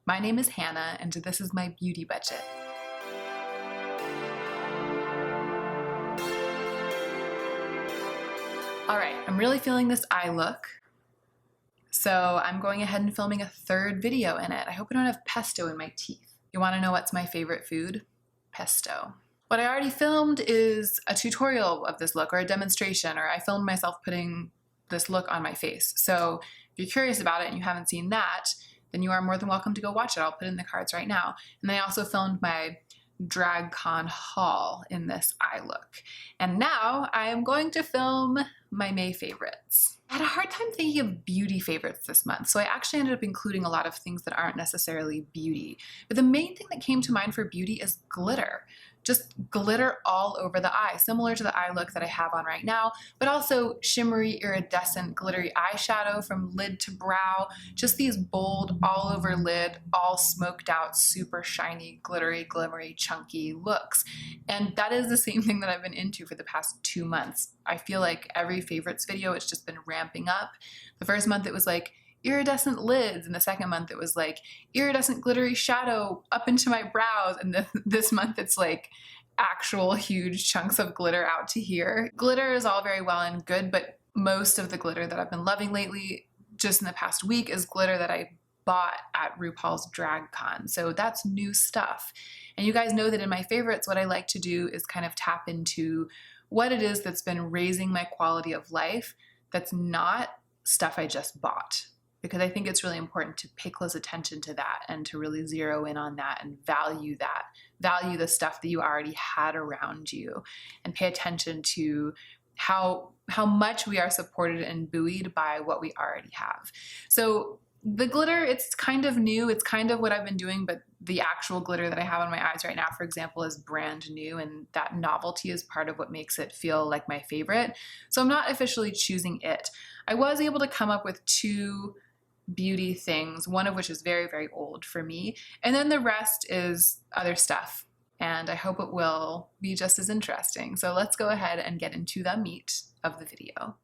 My name is Hannah, and this is my beauty budget. All right, I'm really feeling this eye look, so I'm going ahead and filming a third video in it. I hope I don't have pesto in my teeth. You want to know what's my favorite food? Pesto. What I already filmed is a tutorial of this look, or a demonstration, or I filmed myself putting this look on my face. So if you're curious about it and you haven't seen that, then you are more than welcome to go watch it. I'll put it in the cards right now. And then I also filmed my DragCon haul in this eye look. And now I am going to film my May favorites. I had a hard time thinking of beauty favorites this month, so I actually ended up including a lot of things that aren't necessarily beauty. But the main thing that came to mind for beauty is glitter. Just glitter all over the eye, similar to the eye look that I have on right now, but also shimmery, iridescent, glittery eyeshadow from lid to brow. Just these bold, all over lid, all smoked out, super shiny, glittery, glimmery, chunky looks. And that is the same thing that I've been into for the past 2 months. I feel like every favorites video, it's just been ramping up. The first month it was like iridescent lids, and the second month it was like iridescent glittery shadow up into my brows, and this month it's like actual huge chunks of glitter out to here. Glitter is all very well and good, but most of the glitter that I've been loving lately, just in the past week, is glitter that I bought at RuPaul's DragCon. So that's new stuff. And you guys know that in my favorites, what I like to do is kind of tap into what it is that's been raising my quality of life that's not stuff I just bought. Because I think it's really important to pay close attention to that and to really zero in on that and value that. Value the stuff that you already had around you, and pay attention to how much we are supported and buoyed by what we already have. So the glitter, it's kind of new. It's kind of what I've been doing, but the actual glitter that I have on my eyes right now, for example, is brand new, and that novelty is part of what makes it feel like my favorite. So I'm not officially choosing it. I was able to come up with 2 beauty things, one of which is very, very old for me, and then the rest is other stuff, and I hope it will be just as interesting. So let's go ahead and get into the meat of the video.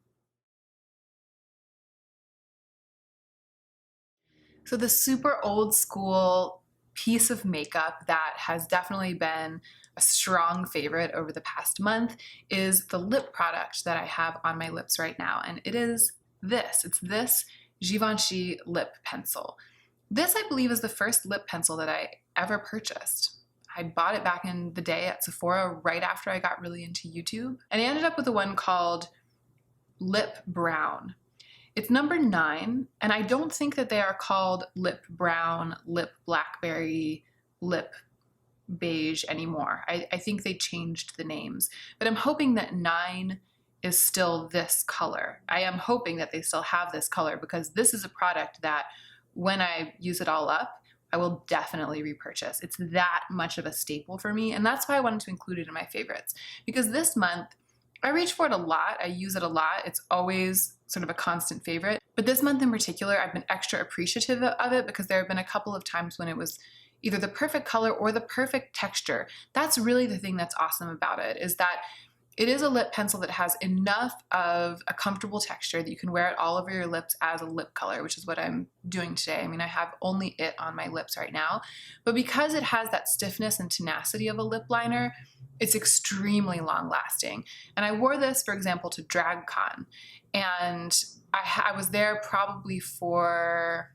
So the super old school piece of makeup that has definitely been a strong favorite over the past month is the lip product that I have on my lips right now, and it is this. It's this Givenchy lip pencil. This, I believe, is the first lip pencil that I ever purchased. I bought it back in the day at Sephora right after I got really into YouTube. And I ended up with the one called Lip Brown. It's number 9, and I don't think that they are called Lip Brown, Lip Blackberry, Lip Beige anymore. I think they changed the names, but I'm hoping that 9 is still this color. I am hoping that they still have this color, because this is a product that when I use it all up, I will definitely repurchase. It's that much of a staple for me, and that's why I wanted to include it in my favorites. Because this month, I reach for it a lot, I use it a lot, it's always sort of a constant favorite. But this month in particular, I've been extra appreciative of it, because there have been a couple of times when it was either the perfect color or the perfect texture. That's really the thing that's awesome about it, is that it is a lip pencil that has enough of a comfortable texture that you can wear it all over your lips as a lip color, which is what I'm doing today. I mean, I have only it on my lips right now, but because it has that stiffness and tenacity of a lip liner, it's extremely long lasting. And I wore this, for example, to DragCon, and I was there for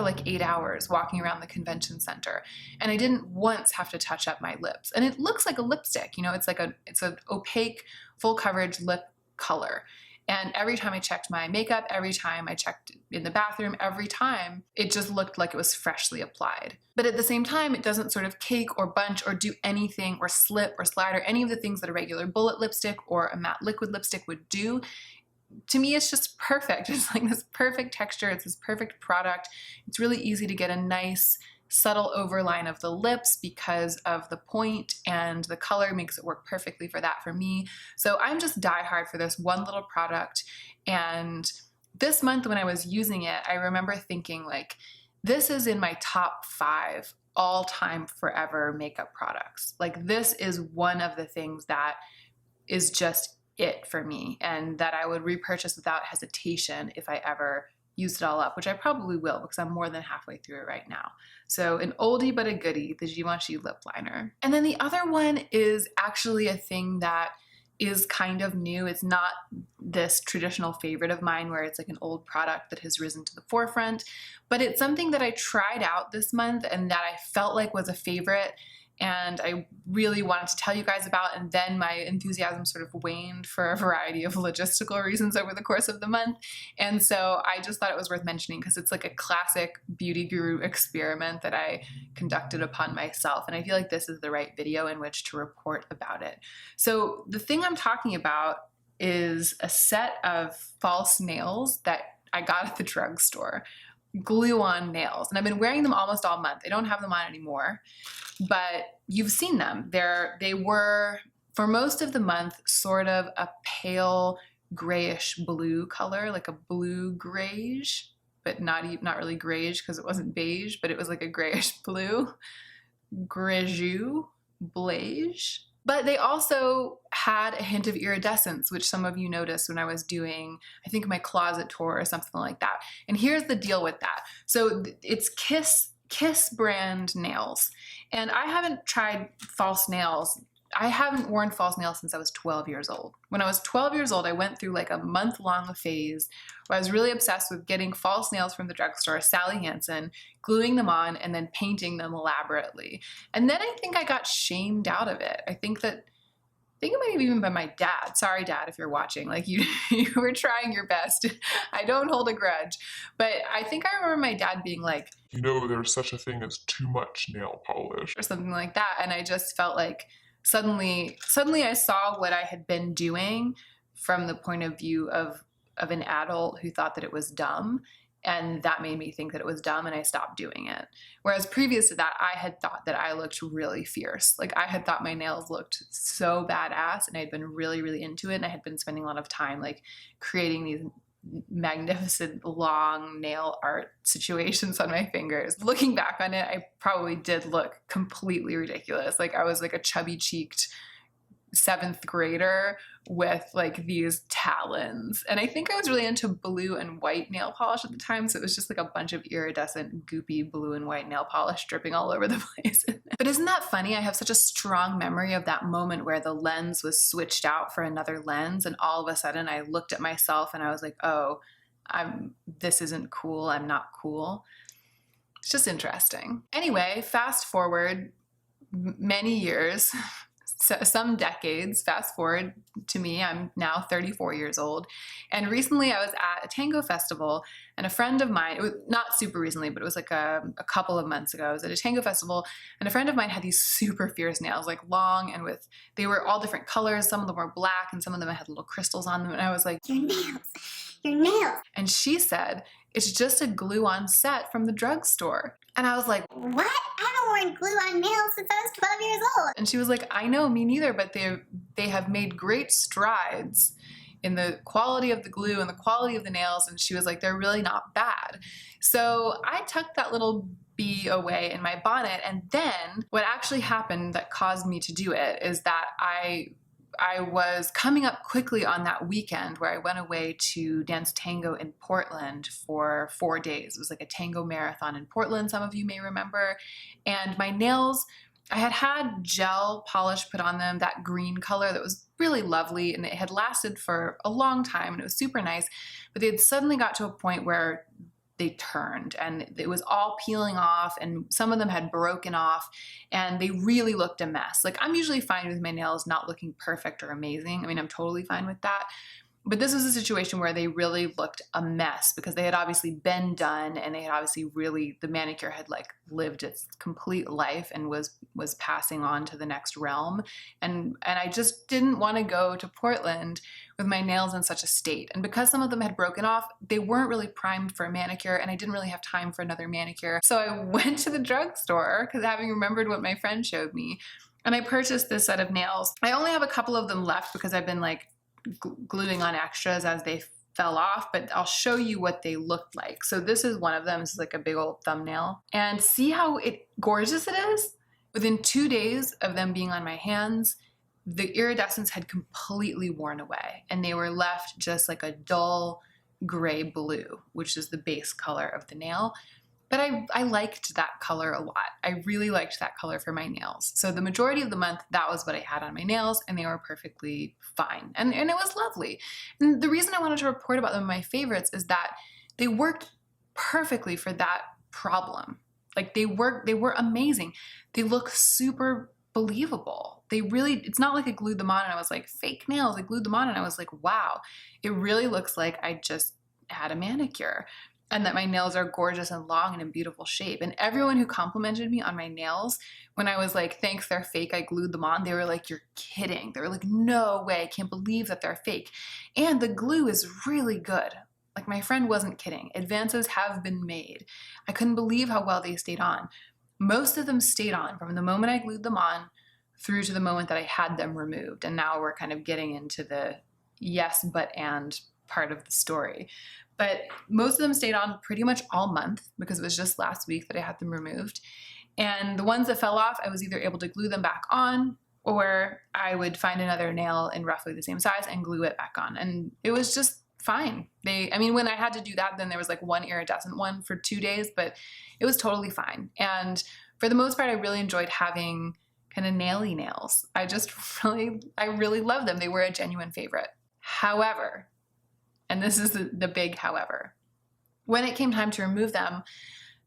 like 8 hours walking around the convention center, and I didn't once have to touch up my lips. And it looks like a lipstick, you know, it's an opaque, full coverage lip color. And every time I checked my makeup, every time I checked in the bathroom, every time, it just looked like it was freshly applied. But at the same time, it doesn't sort of cake or bunch or do anything or slip or slide or any of the things that a regular bullet lipstick or a matte liquid lipstick would do. To me, it's just perfect. It's like this perfect texture. It's this perfect product. It's really easy to get a nice, subtle overline of the lips because of the point, and the color makes it work perfectly for that for me. So I'm just diehard for this one little product. And this month when I was using it, I remember thinking, like, this is in my top 5 all-time forever makeup products. Like, this is one of the things that is just it for me, and that I would repurchase without hesitation if I ever used it all up, which I probably will because I'm more than halfway through it right now. So an oldie but a goodie, the Givenchy lip liner. And then the other one is actually a thing that is kind of new. It's not this traditional favorite of mine where it's like an old product that has risen to the forefront, but it's something that I tried out this month and that I felt like was a favorite and I really wanted to tell you guys about, and then my enthusiasm sort of waned for a variety of logistical reasons over the course of the month. And so I just thought it was worth mentioning because it's like a classic beauty guru experiment that I conducted upon myself. And I feel like this is the right video in which to report about it. So the thing I'm talking about is a set of false nails that I got at the drugstore. Glue-on nails. And I've been wearing them almost all month. I don't have them on anymore, but you've seen them. They were, for most of the month, sort of a pale grayish blue color, like a blue grayish, but not really grayish because it wasn't beige, but it was like a grayish blue. Grejou, beige. But they also had a hint of iridescence, which some of you noticed when I was doing, I think, my closet tour or something like that. And here's the deal with that. So it's Kiss brand nails. And I haven't tried false nails. I haven't worn false nails since I was 12 years old. When I was 12 years old, I went through like a month-long phase where I was really obsessed with getting false nails from the drugstore, Sally Hansen, gluing them on, and then painting them elaborately. And then I think I got shamed out of it. I think it might have even been my dad. Sorry, Dad, if you're watching. Like you were trying your best. I don't hold a grudge. But I think I remember my dad being like, you know, there's such a thing as too much nail polish. Or something like that. And I just felt like suddenly I saw what I had been doing from the point of view of an adult who thought that it was dumb. And that made me think that it was dumb and I stopped doing it. Whereas previous to that, I had thought that I looked really fierce. Like I had thought my nails looked so badass and I'd been really, really into it. And I had been spending a lot of time like creating these magnificent long nail art situations on my fingers. Looking back on it, I probably did look completely ridiculous. Like I was like a chubby cheeked 7th grader with like these talons. And I think I was really into blue and white nail polish at the time. So it was just like a bunch of iridescent, goopy blue and white nail polish dripping all over the place. But isn't that funny? I have such a strong memory of that moment where the lens was switched out for another lens. And all of a sudden I looked at myself and I was like, oh, this isn't cool. I'm not cool. It's just interesting. Anyway, fast forward many years, some decades, fast forward to me, I'm now 34 years old. And recently I was at a tango festival and a friend of mine, it was not super recently, but it was like a couple of months ago, I was at a tango festival and a friend of mine had these super fierce nails, like long and they were all different colors. Some of them were black and some of them had little crystals on them. And I was like, your nails. And she said, it's just a glue-on set from the drugstore. And I was like, what? I haven't worn glue-on nails since I was 12 years old. And she was like, I know, me neither, but they have made great strides in the quality of the glue and the quality of the nails. And she was like, they're really not bad. So I tucked that little bee away in my bonnet. And then what actually happened that caused me to do it is that I was coming up quickly on that weekend where I went away to dance tango in Portland for 4 days. It was like a tango marathon in Portland, some of you may remember. And my nails, I had gel polish put on them, that green color that was really lovely, and it had lasted for a long time and it was super nice, but they had suddenly got to a point where they turned and it was all peeling off and some of them had broken off and they really looked a mess. Like I'm usually fine with my nails not looking perfect or amazing. I mean, I'm totally fine with that. But this was a situation where they really looked a mess because they had obviously been done and they had obviously really, the manicure had like lived its complete life and was passing on to the next realm. And I just didn't want to go to Portland with my nails in such a state. And because some of them had broken off, they weren't really primed for a manicure and I didn't really have time for another manicure. So I went to the drugstore because having remembered what my friend showed me, and I purchased this set of nails. I only have a couple of them left because I've been like gluing on extras as they fell off, but I'll show you what they looked like. So this is one of them. This is like a big old thumbnail. And see how gorgeous it is? Within 2 days of them being on my hands, the iridescence had completely worn away and they were left just like a dull gray blue, which is the base color of the nail. But I liked that color a lot. I really liked that color for my nails. So the majority of the month, that was what I had on my nails, and they were perfectly fine. And it was lovely. And the reason I wanted to report about them, my favorites, is that they worked perfectly for that problem. Like they were amazing. They look super believable. It's not like I glued them on and I was like, fake nails. I glued them on and I was like, wow, it really looks like I just had a manicure. And that my nails are gorgeous and long and in beautiful shape. And everyone who complimented me on my nails, when I was like, thanks, they're fake, I glued them on, they were like, you're kidding. They were like, no way, I can't believe that they're fake. And the glue is really good. Like my friend wasn't kidding. Advances have been made. I couldn't believe how well they stayed on. Most of them stayed on from the moment I glued them on through to the moment that I had them removed. And now we're kind of getting into the yes, but and part of the story. But most of them stayed on pretty much all month because it was just last week that I had them removed. And the ones that fell off, I was either able to glue them back on or I would find another nail in roughly the same size and glue it back on. And it was just fine. When I had to do that, then there was like one iridescent one for 2 days, but it was totally fine. And for the most part, I really enjoyed having kind of naily nails. I really love them. They were a genuine favorite. However, and this is the big however, when it came time to remove them,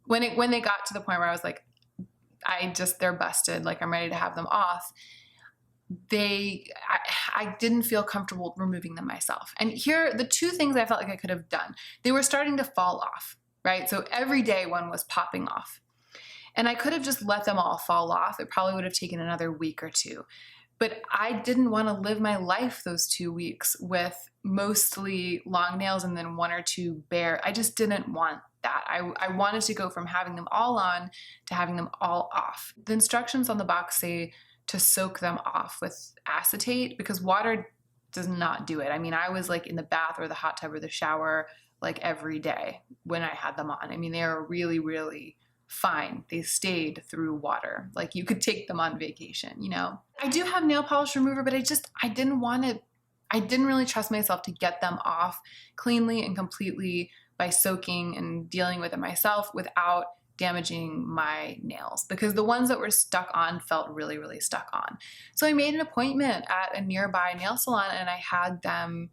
when they got to the point where I was like, they're busted, like I'm ready to have them off, I didn't feel comfortable removing them myself. And here are the two things I felt like I could have done. They were starting to fall off, right? So every day one was popping off. And I could have just let them all fall off. It probably would have taken another week or two. But I didn't want to live my life those 2 weeks with mostly long nails and then one or two bare. I just didn't want that. I wanted to go from having them all on to having them all off. The instructions on the box say to soak them off with acetate because water does not do it. I mean, I was like in the bath or the hot tub or the shower like every day when I had them on. I mean, they are really, really fine. They stayed through water. Like you could take them on vacation, you know? I do have nail polish remover, but I didn't really trust myself to get them off cleanly and completely by soaking and dealing with it myself without damaging my nails because the ones that were stuck on felt really, really stuck on. So I made an appointment at a nearby nail salon and I had them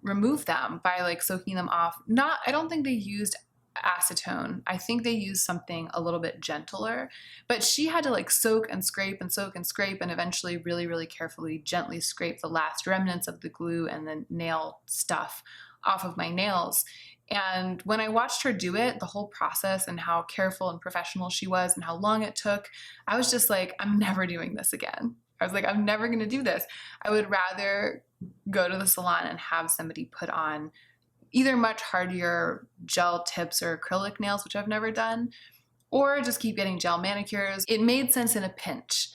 remove them by like soaking them off. I don't think they used acetone. I think they used something a little bit gentler, but she had to like soak and scrape and soak and scrape and eventually really, really carefully, gently scrape the last remnants of the glue and the nail stuff off of my nails. And when I watched her do it, the whole process and how careful and professional she was and how long it took, I was just like, I'm never doing this again. I was like, I'm never going to do this. I would rather go to the salon and have somebody put on either much hardier gel tips or acrylic nails, which I've never done, or just keep getting gel manicures. It made sense in a pinch.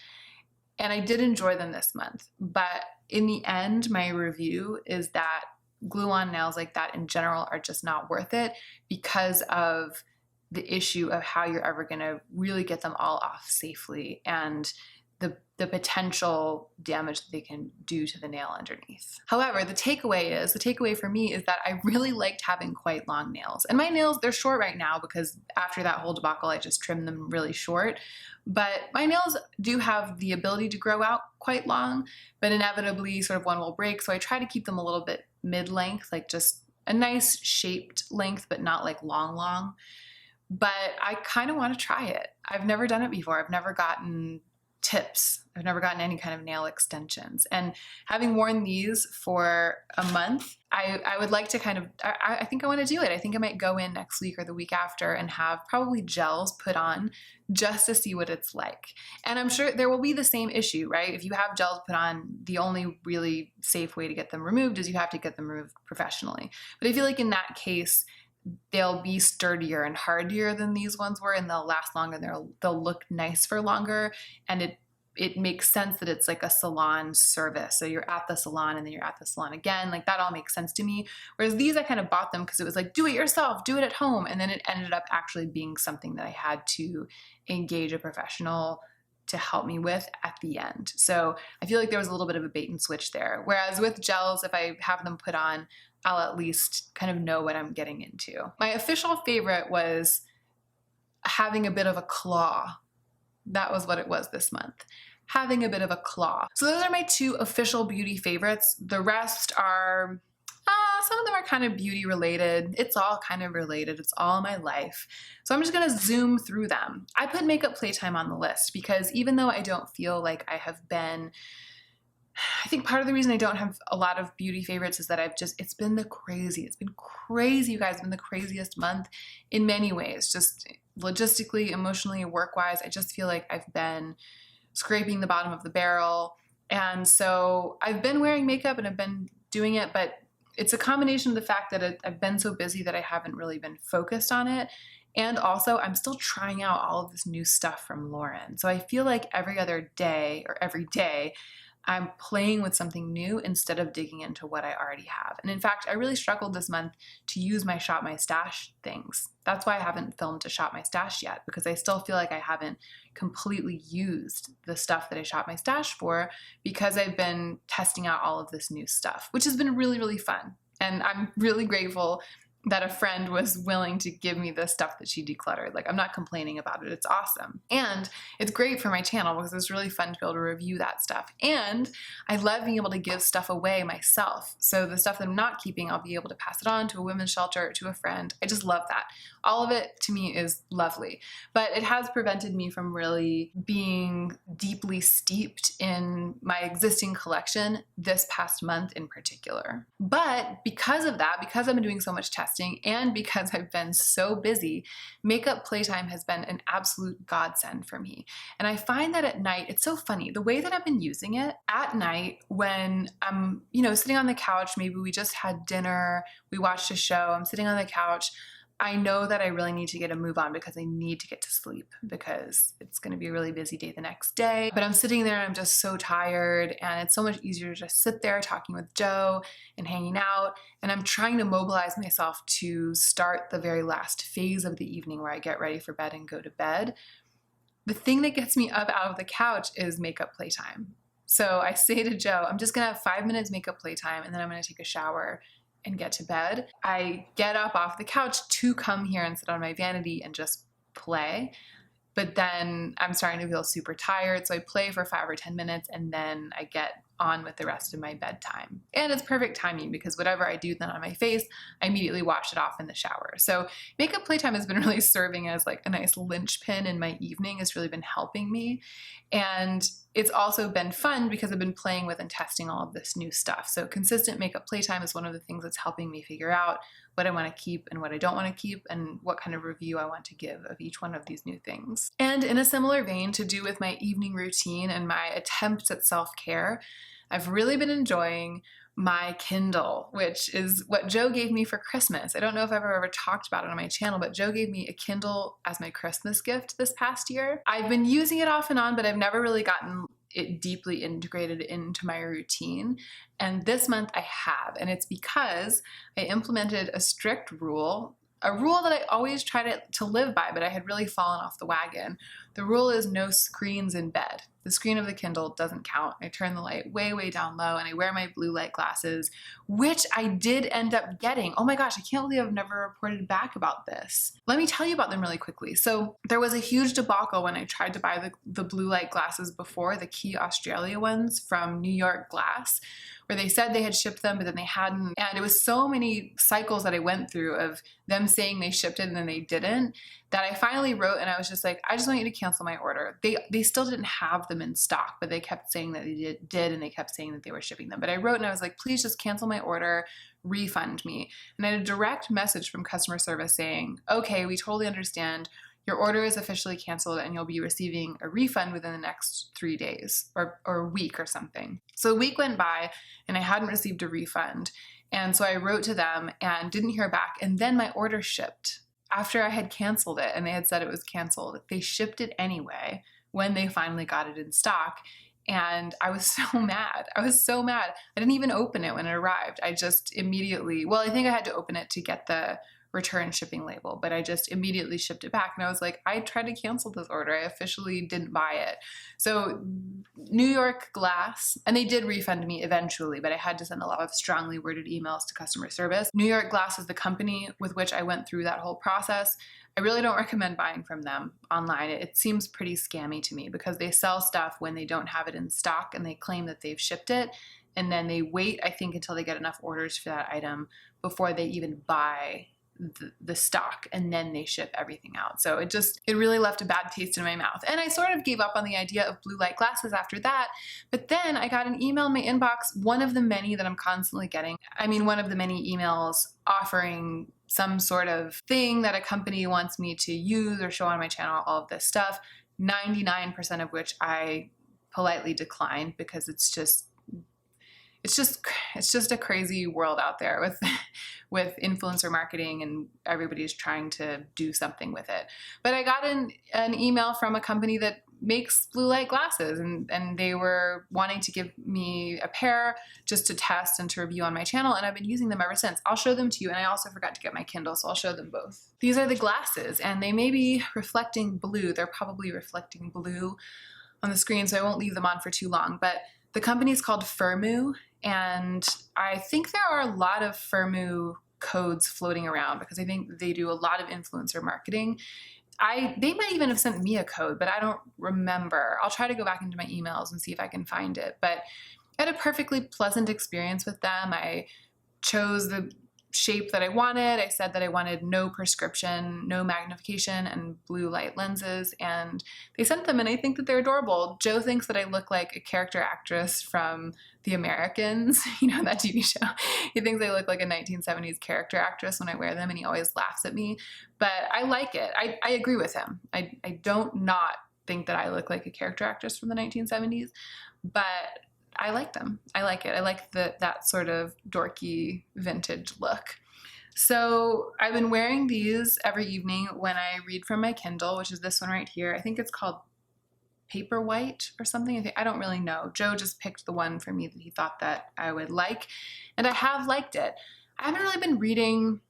And I did enjoy them this month. But in the end, my review is that glue-on nails like that in general are just not worth it because of the issue of how you're ever going to really get them all off safely and the potential damage that they can do to the nail underneath. However, the takeaway for me is that I really liked having quite long nails. And my nails, they're short right now because after that whole debacle, I just trimmed them really short. But my nails do have the ability to grow out quite long, but inevitably sort of one will break. So I try to keep them a little bit mid-length, like just a nice shaped length, but not like long. But I kind of want to try it. I've never done it before. I've never gotten tips. I've never gotten any kind of nail extensions. And having worn these for a month, I would like to I think I want to do it. I think I might go in next week or the week after and have probably gels put on just to see what it's like. And I'm sure there will be the same issue, right? If you have gels put on, the only really safe way to get them removed is you have to get them removed professionally. But I feel like in that case, they'll be sturdier and hardier than these ones were, and they'll last longer. They'll look nice for longer, and it makes sense that it's like a salon service. So you're at the salon and then you're at the salon again. Like that all makes sense to me. Whereas these, I kind of bought them because it was like, do it yourself, do it at home. And then it ended up actually being something that I had to engage a professional to help me with at the end. So I feel like there was a little bit of a bait and switch there. Whereas with gels, if I have them put on, I'll at least kind of know what I'm getting into. My official favorite was having a bit of a claw. That was what it was this month. Having a bit of a claw. So those are my 2 official beauty favorites. The rest are, some of them are kind of beauty related. It's all kind of related. It's all my life. So I'm just gonna zoom through them. I put makeup playtime on the list because even though I don't feel like I have been, I think part of the reason I don't have a lot of beauty favorites is that it's been crazy, you guys. It's been the craziest month in many ways, just logistically, emotionally, work-wise. I just feel like I've been scraping the bottom of the barrel. And so I've been wearing makeup and I've been doing it, but it's a combination of the fact that I've been so busy that I haven't really been focused on it. And also I'm still trying out all of this new stuff from Lauren. So I feel like every other day or every day, I'm playing with something new instead of digging into what I already have. And in fact, I really struggled this month to use my Shop My Stash things. That's why I haven't filmed to Shop My Stash yet, because I still feel like I haven't completely used the stuff that I Shop My Stash for, because I've been testing out all of this new stuff, which has been really, really fun. And I'm really grateful that a friend was willing to give me the stuff that she decluttered. Like, I'm not complaining about it. It's awesome. And it's great for my channel because it's really fun to be able to review that stuff. And I love being able to give stuff away myself. So the stuff that I'm not keeping, I'll be able to pass it on to a women's shelter, to a friend. I just love that. All of it to me is lovely, but it has prevented me from really being deeply steeped in my existing collection this past month in particular. But because of that, because I've been doing so much testing and because I've been so busy, makeup playtime has been an absolute godsend for me. And I find that at night, it's so funny, the way that I've been using it at night when I'm, sitting on the couch, maybe we just had dinner, we watched a show, I'm sitting on the couch, I know that I really need to get a move on because I need to get to sleep because it's going to be a really busy day the next day. But I'm sitting there and I'm just so tired, and it's so much easier to just sit there talking with Joe and hanging out. And I'm trying to mobilize myself to start the very last phase of the evening where I get ready for bed and go to bed. The thing that gets me up out of the couch is makeup playtime. So I say to Joe, I'm just going to have 5 minutes makeup playtime and then I'm going to take a shower and get to bed. I get up off the couch to come here and sit on my vanity and just play. But then I'm starting to feel super tired. So I play for 5 or 10 minutes and then I get on with the rest of my bedtime. And it's perfect timing because whatever I do then on my face, I immediately wash it off in the shower. So makeup playtime has been really serving as like a nice linchpin in my evening. It's really been helping me. And it's also been fun because I've been playing with and testing all of this new stuff. So consistent makeup playtime is one of the things that's helping me figure out what I want to keep and what I don't want to keep and what kind of review I want to give of each one of these new things. And in a similar vein, to do with my evening routine and my attempts at self-care, I've really been enjoying my Kindle, which is what Joe gave me for Christmas. I don't know if I've ever talked about it on my channel, but Joe gave me a Kindle as my Christmas gift this past year. I've been using it off and on, but I've never really gotten it deeply integrated into my routine. And this month I have, and it's because I implemented a strict rule, a rule that I always try to live by, but I had really fallen off the wagon. The rule is no screens in bed. The screen of the Kindle doesn't count. I turn the light way, way down low and I wear my blue light glasses, which I did end up getting. Oh my gosh, I can't believe I've never reported back about this. Let me tell you about them really quickly. So there was a huge debacle when I tried to buy the blue light glasses before, the Key Australia ones from New York Glass, where they said they had shipped them, but then they hadn't. And it was so many cycles that I went through of them saying they shipped it and then they didn't, that I finally wrote and I was just like, I just want you to cancel my order. They still didn't have them in stock, but they kept saying that they did and they kept saying that they were shipping them. But I wrote and I was like, please just cancel my order, refund me. And I had a direct message from customer service saying, okay, we totally understand. Your order is officially canceled and you'll be receiving a refund within the next 3 days or a week or something. So a week went by and I hadn't received a refund. And so I wrote to them and didn't hear back. And then my order shipped after I had canceled it and they had said it was canceled. They shipped it anyway when they finally got it in stock. And I was so mad. I was so mad. I didn't even open it when it arrived. I just immediately, well, I think I had to open it to get the return shipping label, but I just immediately shipped it back. And I was like, I tried to cancel this order. I officially didn't buy it. So New York Glass, and they did refund me eventually, but I had to send a lot of strongly worded emails to customer service. New York Glass is the company with which I went through that whole process. I really don't recommend buying from them online. It seems pretty scammy to me because they sell stuff when they don't have it in stock and they claim that they've shipped it. And then they wait, I think, until they get enough orders for that item before they even buy the stock, and then they ship everything out. So it really left a bad taste in my mouth. And I sort of gave up on the idea of blue light glasses after that. But then I got an email in my inbox, one of the many that I'm constantly getting. I mean, one of the many emails offering some sort of thing that a company wants me to use or show on my channel, all of this stuff, 99% of which I politely declined because it's just a crazy world out there with influencer marketing, and everybody's trying to do something with it. But I got an email from a company that makes blue light glasses, and they were wanting to give me a pair just to test and to review on my channel, and I've been using them ever since. I'll show them to you, and I also forgot to get my Kindle, so I'll show them both. These are the glasses, and they may be reflecting blue. They're probably reflecting blue on the screen, so I won't leave them on for too long, but the company is called Firmoo, and I think there are a lot of Firmoo codes floating around because I think they do a lot of influencer marketing. They might even have sent me a code, but I don't remember. I'll try to go back into my emails and see if I can find it. But I had a perfectly pleasant experience with them. I chose the shape that I wanted. I said that I wanted no prescription, no magnification, and blue light lenses, and they sent them, and I think that they're adorable. Joe thinks that I look like a character actress from The Americans, you know, that TV show. He thinks I look like a 1970s character actress when I wear them, and he always laughs at me, but I like it. I agree with him. I don't not think that I look like a character actress from the 1970s, but I like them. I like it. I like that sort of dorky vintage look. So I've been wearing these every evening when I read from my Kindle, which is this one right here. I think it's called Paperwhite or something. I don't really know. Joe just picked the one for me that he thought that I would like, and I have liked it. I haven't really been reading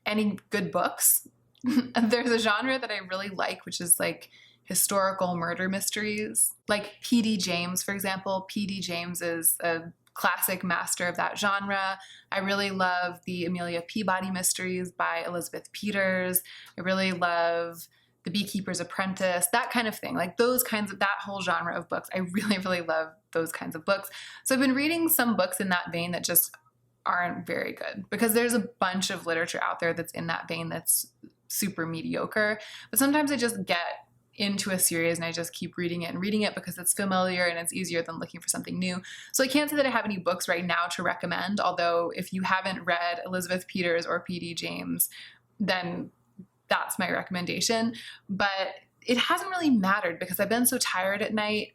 any good books. There's a genre that I really like, which is like historical murder mysteries, like P.D. James, for example. P.D. James is a classic master of that genre. I really love the Amelia Peabody mysteries by Elizabeth Peters. I really love The Beekeeper's Apprentice, that kind of thing, like those kinds of, that whole genre of books. I really, really love those kinds of books. So I've been reading some books in that vein that just aren't very good, because there's a bunch of literature out there that's in that vein that's super mediocre. But sometimes I just get into a series and I just keep reading it because it's familiar and it's easier than looking for something new. So I can't say that I have any books right now to recommend, although if you haven't read Elizabeth Peters or P.D. James, then that's my recommendation. But it hasn't really mattered because I've been so tired at night,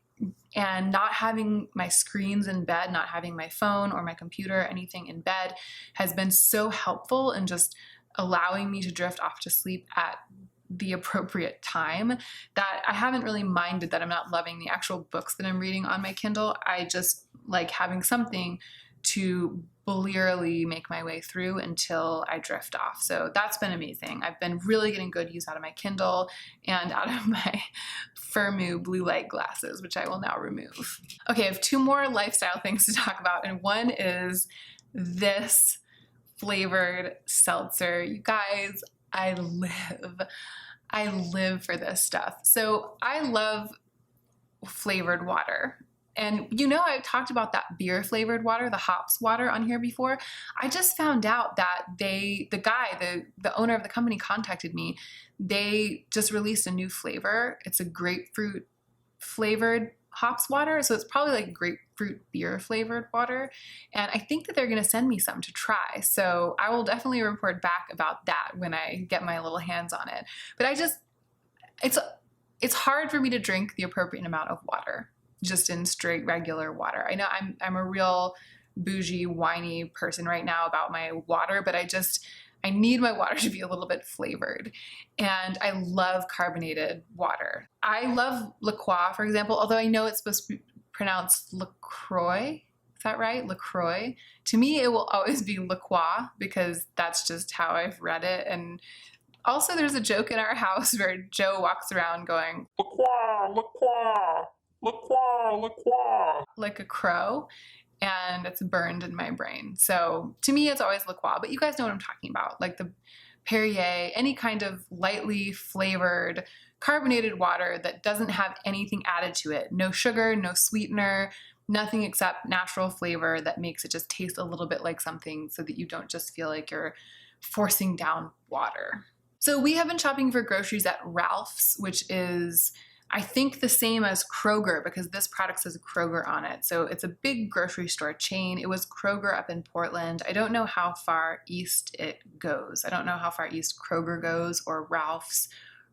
and not having my screens in bed, not having my phone or my computer, anything in bed, has been so helpful in just allowing me to drift off to sleep at the appropriate time that I haven't really minded that I'm not loving the actual books that I'm reading on my Kindle. I just like having something to blearily make my way through until I drift off. So that's been amazing. I've been really getting good use out of my Kindle and out of my Firmoo blue light glasses, which I will now remove. Okay, I have two more lifestyle things to talk about, and one is this flavored seltzer. You guys, I live for this stuff. So I love flavored water. And you know, I've talked about that beer flavored water, the hops water on here before. I just found out that the owner of the company contacted me. They just released a new flavor. It's a grapefruit flavored hops water. So it's probably like grapefruit beer flavored water. And I think that they're going to send me some to try. So I will definitely report back about that when I get my little hands on it. But it's hard for me to drink the appropriate amount of water, just in straight regular water. I know I'm a real bougie, whiny person right now about my water, but I need my water to be a little bit flavored. And I love carbonated water. I love La Croix, for example, although I know it's supposed to be pronounced LaCroix. that right? LaCroix. To me, it will always be LaCroix because that's just how I've read it. And also there's a joke in our house where Joe walks around going, LaCroix, LaCroix, LaCroix, LaCroix. like a crow, and it's burned in my brain. So to me, it's always LaCroix, but you guys know what I'm talking about. Like the Perrier, any kind of lightly flavored carbonated water that doesn't have anything added to it. No sugar, no sweetener, nothing except natural flavor that makes it just taste a little bit like something so that you don't just feel like you're forcing down water. So we have been shopping for groceries at Ralph's, which is, I think, the same as Kroger because this product says Kroger on it. So it's a big grocery store chain. It was Kroger up in Portland. I don't know how far east it goes. I don't know how far east Kroger goes or Ralph's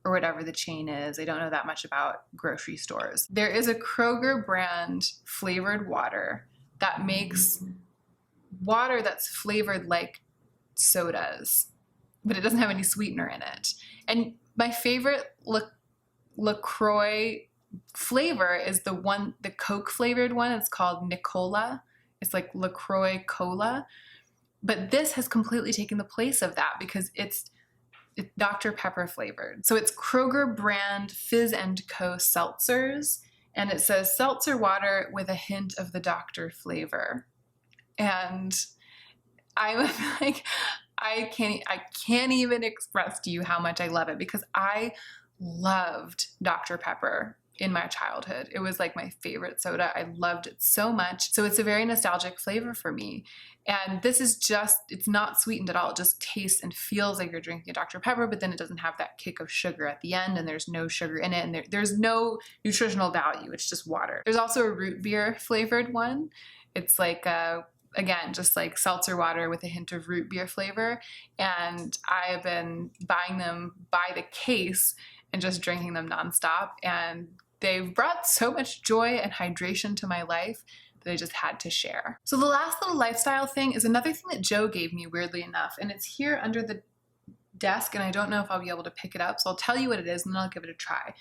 or whatever the chain is. I don't know that much about grocery stores. There is a Kroger brand flavored water that makes water that's flavored like sodas, but it doesn't have any sweetener in it. And my favorite LaCroix flavor is the Coke flavored one. It's called Nicola. It's like LaCroix Cola. But this has completely taken the place of that because it's Dr. Pepper flavored. So it's Kroger brand Fizz & Co. seltzers, and it says seltzer water with a hint of the Dr. flavor. And I'm like, I can't even express to you how much I love it because I loved Dr. Pepper in my childhood. It was like my favorite soda. I loved it so much. So it's a very nostalgic flavor for me. And this is just, it's not sweetened at all. It just tastes and feels like you're drinking a Dr. Pepper, but then it doesn't have that kick of sugar at the end and there's no sugar in it and there's no nutritional value. It's just water. There's also a root beer flavored one. It's like again, just like seltzer water with a hint of root beer flavor. And I have been buying them by the case and just drinking them nonstop. And they've brought so much joy and hydration to my life that I just had to share. So the last little lifestyle thing is another thing that Joe gave me, weirdly enough, and it's here under the desk, and I don't know if I'll be able to pick it up, so I'll tell you what it is and then I'll give it a try.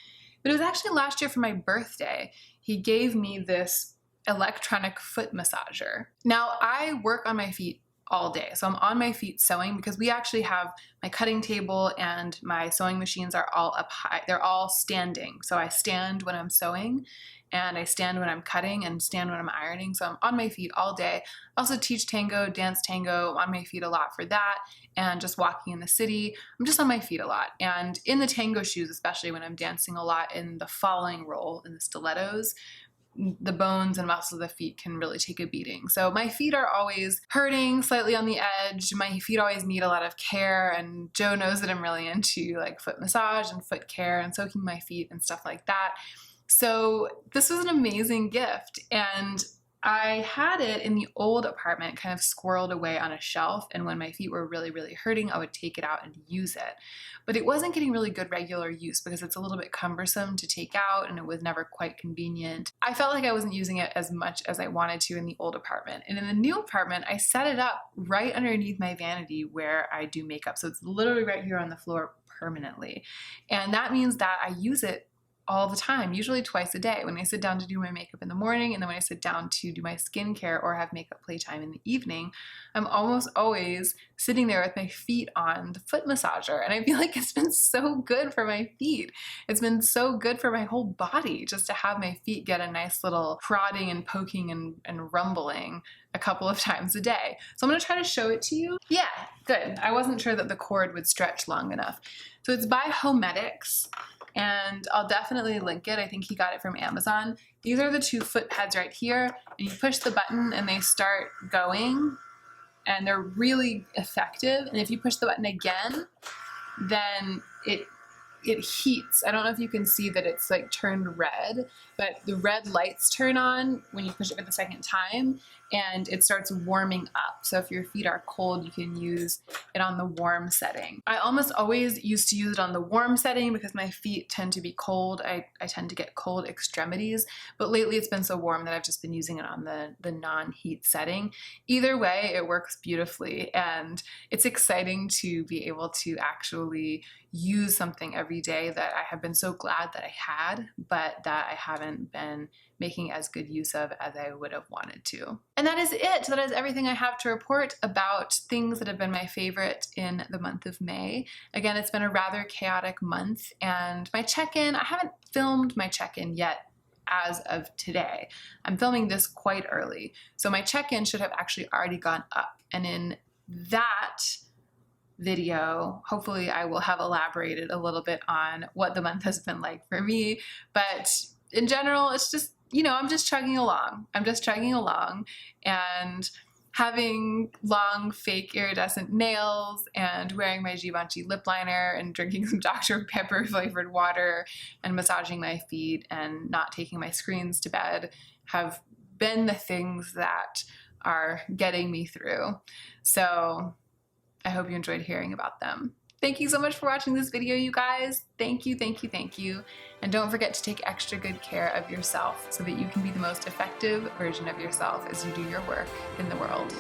But it was actually last year for my birthday. He gave me this electronic foot massager. Now, I work on my feet all day. So I'm on my feet sewing because we actually have my cutting table and my sewing machines are all up high. They're all standing. So I stand when I'm sewing and I stand when I'm cutting and stand when I'm ironing. So I'm on my feet all day. I also teach tango, dance tango. I'm on my feet a lot for that. And just walking in the city, I'm just on my feet a lot. And in the tango shoes, especially when I'm dancing a lot in the falling roll, in the stilettos, the bones and muscles of the feet can really take a beating. So my feet are always hurting, slightly on the edge. My feet always need a lot of care, and Joe knows that I'm really into like foot massage and foot care and soaking my feet and stuff like that. So this was an amazing gift, and I had it in the old apartment kind of squirreled away on a shelf, and when my feet were really, really hurting, I would take it out and use it. But it wasn't getting really good regular use because it's a little bit cumbersome to take out and it was never quite convenient. I felt like I wasn't using it as much as I wanted to in the old apartment. And in the new apartment, I set it up right underneath my vanity where I do makeup. So it's literally right here on the floor permanently. And that means that I use it all the time, usually twice a day, when I sit down to do my makeup in the morning and then when I sit down to do my skincare or have makeup playtime in the evening. I'm almost always sitting there with my feet on the foot massager, and I feel like it's been so good for my feet. It's been so good for my whole body just to have my feet get a nice little prodding and poking and rumbling a couple of times a day. So I'm going to try to show it to you. Yeah, good. I wasn't sure that the cord would stretch long enough. So it's by Homedics, and I'll definitely link it. I think he got it from Amazon. These are the two foot pads right here, and you push the button and they start going, and they're really effective. And if you push the button again, then it heats. I don't know if you can see that it's like turned red, but the red lights turn on when you push it for the second time, and it starts warming up. So if your feet are cold, you can use it on the warm setting. I almost always used to use it on the warm setting because my feet tend to be cold. I tend to get cold extremities, but lately it's been so warm that I've just been using it on the non-heat setting. Either way, it works beautifully, and it's exciting to be able to actually use something every day that I have been so glad that I had, but that I haven't been making as good use of as I would have wanted to. And that is it. That is everything I have to report about things that have been my favorite in the month of May. Again, it's been a rather chaotic month, and my check-in, I haven't filmed my check-in yet as of today. I'm filming this quite early, so my check-in should have actually already gone up. And in that video, hopefully I will have elaborated a little bit on what the month has been like for me. But in general, it's just, you know, I'm just chugging along. I'm just chugging along and having long fake iridescent nails and wearing my Givenchy lip liner and drinking some Dr. Pepper flavored water and massaging my feet and not taking my screens to bed have been the things that are getting me through. So I hope you enjoyed hearing about them. Thank you so much for watching this video, you guys. Thank you, thank you, thank you. And don't forget to take extra good care of yourself so that you can be the most effective version of yourself as you do your work in the world.